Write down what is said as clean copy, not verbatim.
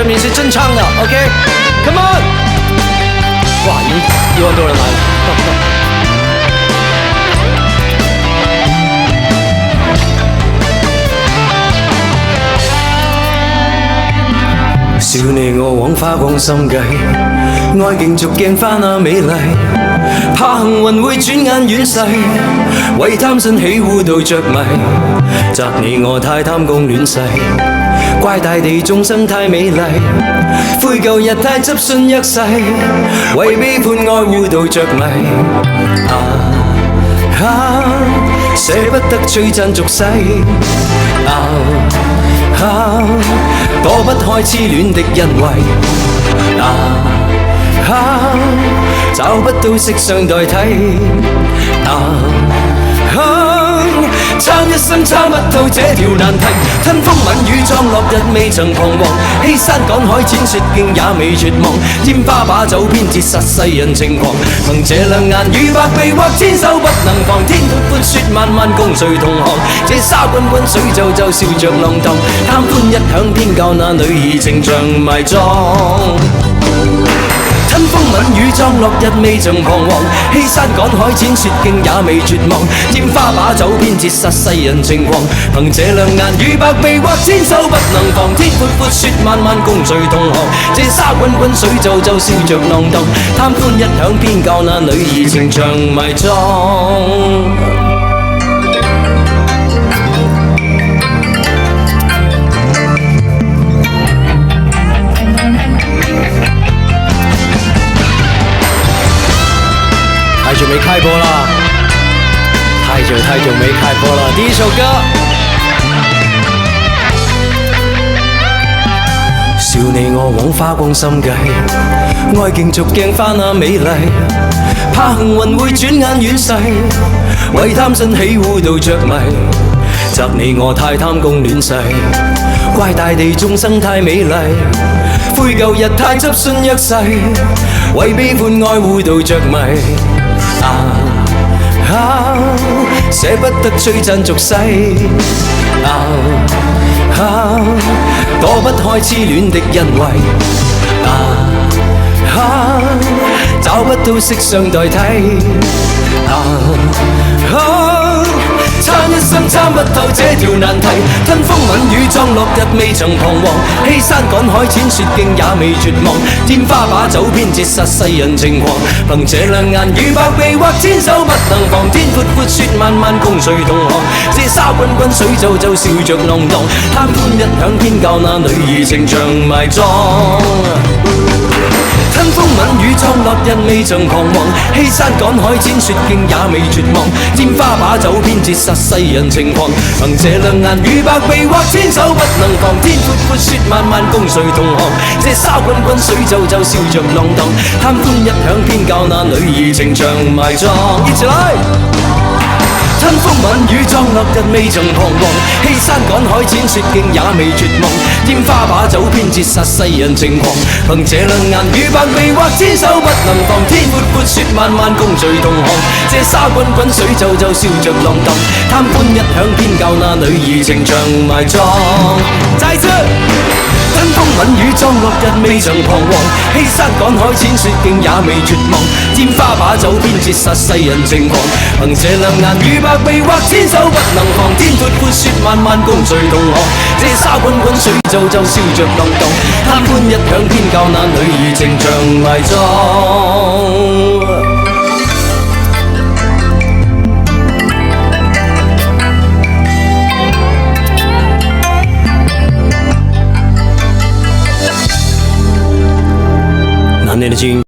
证明是真唱的 ，OK，Come on！ 哇，已经1万多人来了。笑你我枉花光心計，愛競逐鏡花那美麗，怕幸運會轉眼遠逝，為貪新起污到着迷，責你我太貪功戀世，怪大地眾生太美麗，悔舊日太執信約誓，為背叛愛污到着迷，捨不得璀璨俗世，躲不開痴戀的恩惠，找不到色相代替，參一生參不透這條難題，吞風吻雨葬落日未曾彷徨，欺山趕海踐雪徑也未絕望，拈花把酒偏折殺世人情狂，憑這兩眼與百臂或千手不能防，天闊闊雪漫漫共誰同航，這沙滾滾水皺皺笑着浪蕩，貪歡一晌偏教那女兒情長埋葬。吞風吻雨葬落日未曾彷徨，欺山趕海踐雪徑也未絕望，拈花把酒偏折殺世人情狂，憑這兩眼與百臂或千手不能防，天闊闊雪漫漫共誰同航，這沙滾滾水皺皺笑着浪蕩，貪歡一晌偏教那女兒情長埋葬。太久沒開播啦，太久沒開播了。第一首歌，笑你我枉花光心計，愛競逐鏡花那美麗，怕幸運會轉眼遠逝，為貪新起污到着迷，責你我太貪功戀世，怪大地眾生太美麗，悔舊日太執信約誓，為背叛愛污到着迷。捨不得璀璨俗世，躲不開痴戀的恩惠，找不到色相代替，參一生參不透這條難題，吞風吻雨葬落日未曾彷徨，欺山趕海踐雪徑也未絕望，拈花把酒偏折殺世人情狂，憑這兩眼與百臂或千手不能防，天闊闊雪漫漫共誰同航，這沙滾滾水皺皺笑着浪蕩，貪歡一晌偏教那女兒情長埋葬。吞風吻雨葬落日未曾彷徨，欺山趕海踐雪徑也未絕望，拈花把酒偏折殺世人情狂，憑這兩眼與百臂或千手不能防，天闊闊雪漫漫共誰同航，這沙滾滾水皺皺笑着浪蕩，貪歡一晌偏教那女兒情長埋葬。一起來！吞風吻雨葬落日未曾彷徨，欺山趕海踐雪徑也未絕望，拈花把酒偏折殺世人情狂，憑這兩眼與百臂或千手不能防，天闊闊雪漫漫共誰同航，這沙滾滾水皺皺笑着浪蕩，貪歡一晌偏教那女兒情長埋葬。再次。吞風吻雨葬落日未曾彷徨，欺山趕海踐雪徑也未絕望，拈花把酒偏折殺世人情狂，憑這兩眼與百臂或千手不能防，天闊闊雪漫漫共誰同航，這沙滾滾水皺皺笑着浪蕩，貪歡一晌偏教那女兒情長埋葬。难念的经。